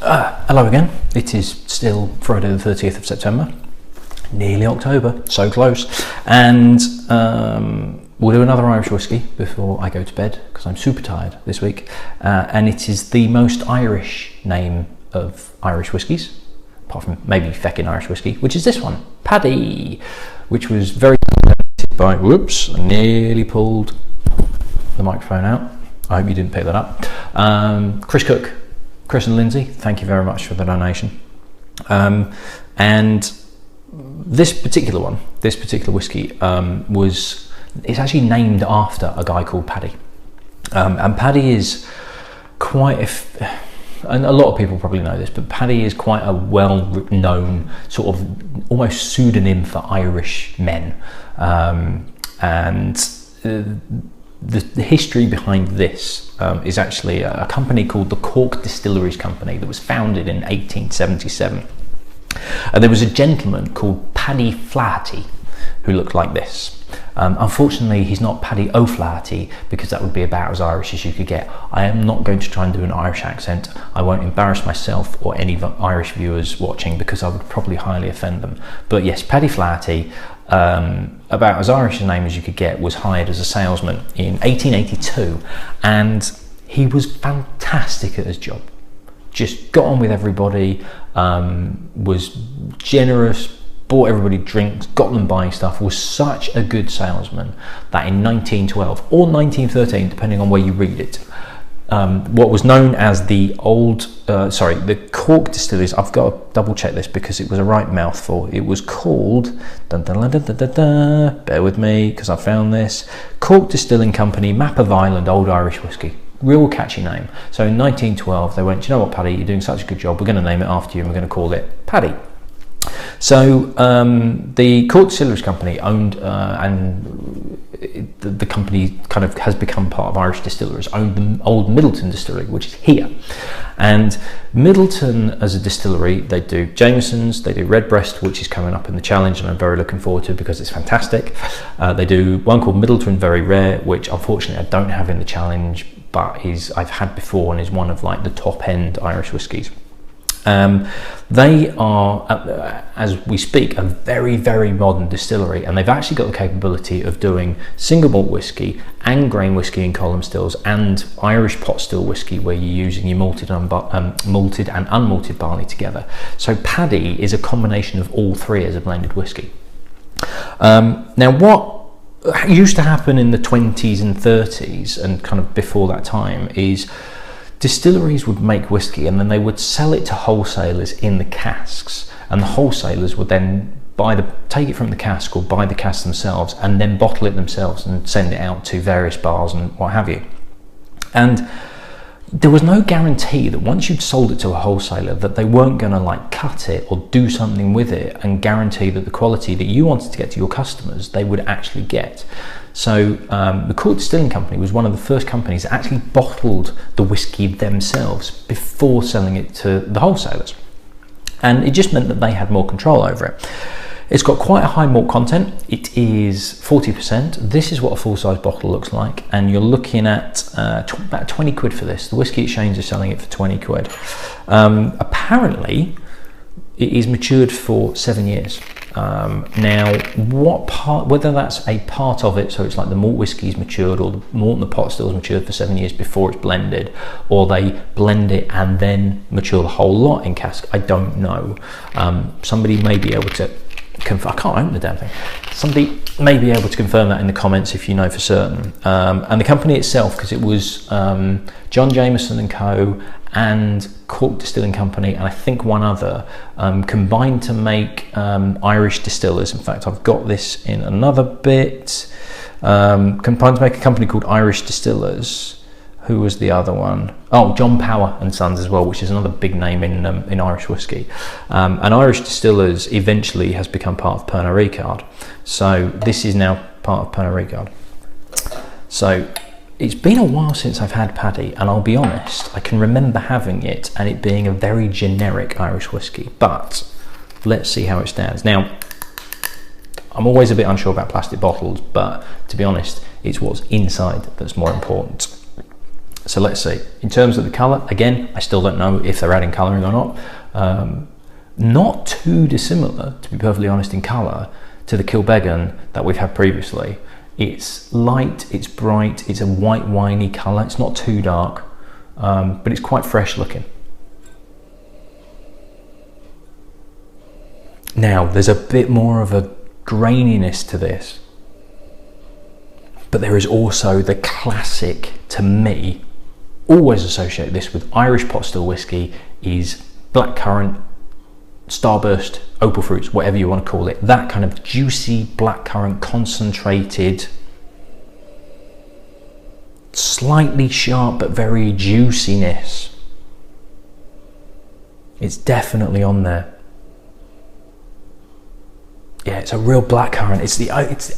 Hello again. It is still Friday the 30th of September, nearly October, so close, and we'll do another Irish whiskey before I go to bed because I'm super tired this week, and it is the most Irish name of Irish whiskies, apart from maybe feckin' Irish whiskey, which is this one, Paddy, which was very by, whoops, I nearly pulled the microphone out. I hope you didn't pick that up. Chris Cook, Chris and Lindsay, thank you very much for the donation. And this particular whiskey it's actually named after a guy called Paddy. And Paddy is and a lot of people probably know this, but Paddy is quite a well-known sort of almost pseudonym for Irish men. The history behind this is actually a company called the Cork Distilleries Company that was founded in 1877. And there was a gentleman called Paddy Flaherty who looked like this. Unfortunately, he's not Paddy O'Flaherty because that would be about as Irish as you could get. I am not going to try and do an Irish accent. I won't embarrass myself or any Irish viewers watching because I would probably highly offend them. But yes, Paddy Flaherty, about as Irish a name as you could get, was hired as a salesman in 1882, and he was fantastic at his job. Just got on with everybody, was generous, bought everybody drinks, got them buying stuff, was such a good salesman that in 1912 or 1913, depending on where you read it, what was known as the Cork Distilleries, I've got to double check this because it was a right mouthful. It was called, bear with me because I found this, Cork Distilling Company, Map of Ireland, Old Irish Whiskey. Real catchy name. So in 1912 they went, you know what, Paddy, you're doing such a good job, we're going to name it after you and we're going to call it Paddy. So the Cork Distilleries Company owned, and the company kind of has become part of Irish Distillers, owned the old Middleton Distillery, which is here. And Middleton as a distillery, they do Jameson's, they do Redbreast, which is coming up in the challenge and I'm very looking forward to because it's fantastic. They do one called Middleton Very Rare, which unfortunately I don't have in the challenge, but I've had before and is one of like the top end Irish whiskies. They are, as we speak, a very, very modern distillery, and they've actually got the capability of doing single malt whiskey and grain whiskey in column stills and Irish pot still whiskey where you're using your malted and unmalted barley together. So Paddy is a combination of all three as a blended whiskey. Now what used to happen in the 20s and 30s and kind of before that time is distilleries would make whiskey and then they would sell it to wholesalers in the casks, and the wholesalers would then take it from the cask or buy the cask themselves and then bottle it themselves and send it out to various bars and what have you. And there was no guarantee that once you'd sold it to a wholesaler that they weren't going to like cut it or do something with it and guarantee that the quality that you wanted to get to your customers they would actually get. So the Cork Distilling Company was one of the first companies that actually bottled the whiskey themselves before selling it to the wholesalers. And it just meant that they had more control over it. It's got quite a high malt content. It is 40%. This is what a full-size bottle looks like. And you're looking at about 20 quid for this. The Whiskey Exchange is selling it for 20 quid. Apparently, it is matured for 7 years. Now, whether that's a part of it, so it's like the malt whiskey's matured or the malt and the pot still's matured for 7 years before it's blended, or they blend it and then mature the whole lot in cask, I don't know. Somebody may be able to confirm. I can't open the damn thing. Somebody may be able to confirm that in the comments if you know for certain. And the company itself, because it was John Jameson and Co. and Cork Distilling Company and I think one other combined to make Irish Distillers. In fact, I've got this in another bit. Combined to make a company called Irish Distillers. Who was the other one? Oh, John Power and Sons as well, which is another big name in Irish whiskey. And Irish Distillers eventually has become part of Pernod Ricard. So this is now part of Pernod Ricard. So it's been a while since I've had Paddy, and I'll be honest, I can remember having it and it being a very generic Irish whiskey, but let's see how it stands. Now, I'm always a bit unsure about plastic bottles, but to be honest, it's what's inside that's more important. So let's see. In terms of the colour, again, I still don't know if they're adding colouring or not. Not too dissimilar, to be perfectly honest, in colour to the Kilbeggan that we've had previously. It's light, it's bright, it's a white winey colour. It's not too dark, but it's quite fresh looking. Now, there's a bit more of a graininess to this, but there is also the classic, to me, always associate this with Irish pot still whiskey, is blackcurrant, starburst, opal fruits, whatever you want to call it. That kind of juicy blackcurrant, concentrated, slightly sharp but very juiciness. It's definitely on there. Yeah, it's a real blackcurrant.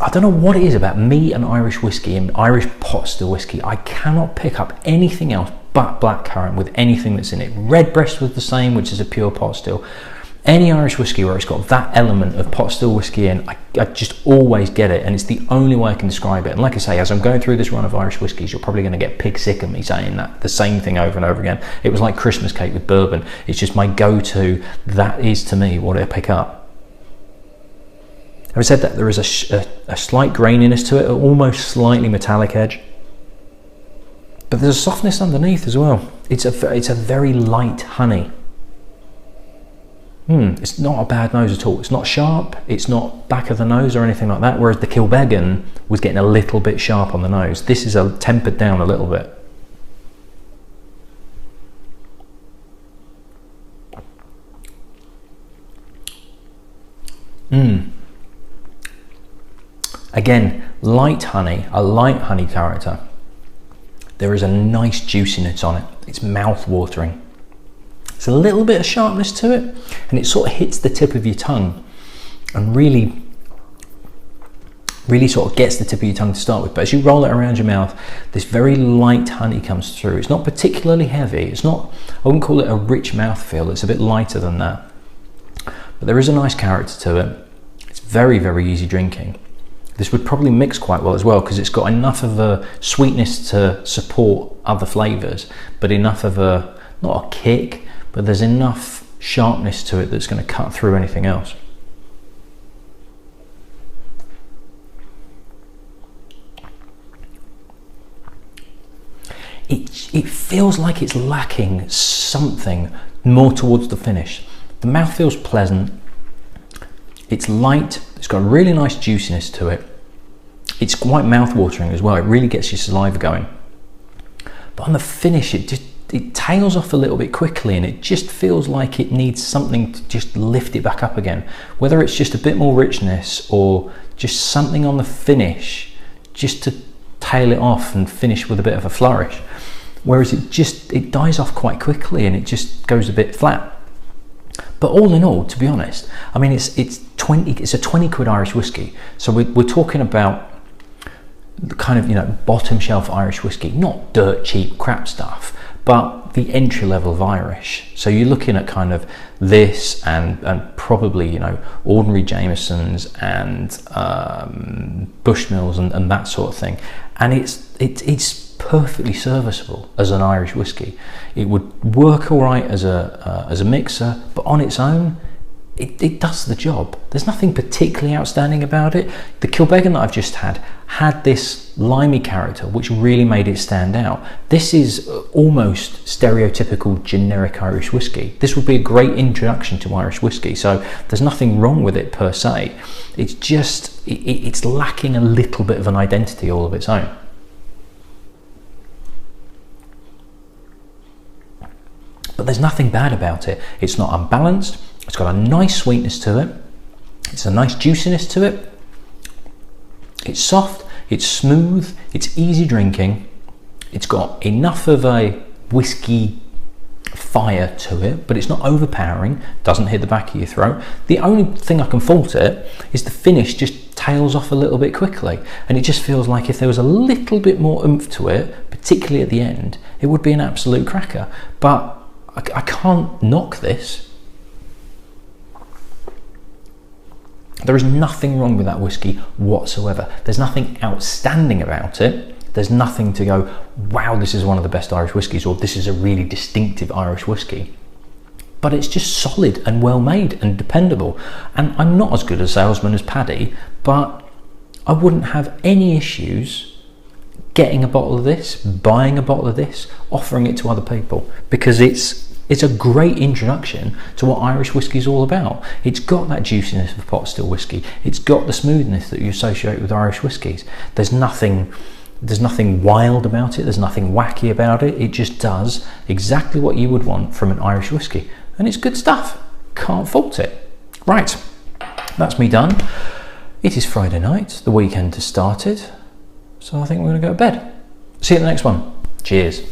I don't know what it is about me and Irish whiskey and Irish pot still whiskey. I cannot pick up anything else but blackcurrant with anything that's in it. Redbreast was the same, which is a pure pot still. Any Irish whiskey where it's got that element of pot still whiskey in, I just always get it, and it's the only way I can describe it. And like I say, as I'm going through this run of Irish whiskies, you're probably going to get pig sick of me saying that, the same thing over and over again. It was like Christmas cake with bourbon. It's just my go-to. That is, to me, what I pick up. Having said that, there is a slight graininess to it, almost slightly metallic edge, but there's a softness underneath as well. It's a very light honey. It's not a bad nose at all. It's not sharp, it's not back of the nose or anything like that, whereas the Kilbeggan was getting a little bit sharp on the nose. This is tempered down a little bit. Again, light honey, a light honey character. There is a nice juiciness on it. It's mouth-watering. There's a little bit of sharpness to it, and it sort of hits the tip of your tongue and really sort of gets the tip of your tongue to start with. But as you roll it around your mouth, this very light honey comes through. It's not particularly heavy. It's not, I wouldn't call it a rich mouthfeel. It's a bit lighter than that. But there is a nice character to it. It's very, very easy drinking. This would probably mix quite well as well, because it's got enough of a sweetness to support other flavours, but enough of a, not a kick, but there's enough sharpness to it that's going to cut through anything else. It feels like it's lacking something more towards the finish. The mouth feels pleasant. It's light, it's got a really nice juiciness to it. It's quite mouth-watering as well. It really gets your saliva going. But on the finish, it tails off a little bit quickly, and it just feels like it needs something to just lift it back up again. Whether it's just a bit more richness or just something on the finish, just to tail it off and finish with a bit of a flourish. Whereas it dies off quite quickly and it just goes a bit flat. But all in all, to be honest, I mean, it's a 20 quid Irish whiskey. So we're talking about the kind of, you know, bottom shelf Irish whiskey, not dirt cheap crap stuff, but the entry level of Irish. So you're looking at kind of this and probably, you know, ordinary Jamesons and Bushmills and that sort of thing. And it's perfectly serviceable as an Irish whiskey. It would work all right as a mixer, but on its own, it does the job. There's nothing particularly outstanding about it. The Kilbeggan that I've just had this limey character, which really made it stand out. This is almost stereotypical generic Irish whiskey. This would be a great introduction to Irish whiskey, so there's nothing wrong with it per se. It's just, it's lacking a little bit of an identity all of its own. But there's nothing bad about it. It's not unbalanced. It's got a nice sweetness to it. It's a nice juiciness to it. It's soft, it's smooth, it's easy drinking. It's got enough of a whiskey fire to it, but it's not overpowering, doesn't hit the back of your throat. The only thing I can fault it is the finish just tails off a little bit quickly, and it just feels like if there was a little bit more oomph to it, particularly at the end, it would be an absolute cracker. But I can't knock this. There is nothing wrong with that whiskey whatsoever. There's nothing outstanding about it. There's nothing to go, wow, this is one of the best Irish whiskies, or this is a really distinctive Irish whiskey. But it's just solid and well made and dependable. And I'm not as good a salesman as Paddy, but I wouldn't have any issues getting a bottle of this, buying a bottle of this, offering it to other people, because it's a great introduction to what Irish whiskey is all about. It's got that juiciness of pot still whiskey. It's got the smoothness that you associate with Irish whiskies. There's nothing wild about it. There's nothing wacky about it. It just does exactly what you would want from an Irish whiskey. And it's good stuff. Can't fault it. Right, that's me done. It is Friday night. The weekend has started. So I think we're going to go to bed. See you at the next one. Cheers.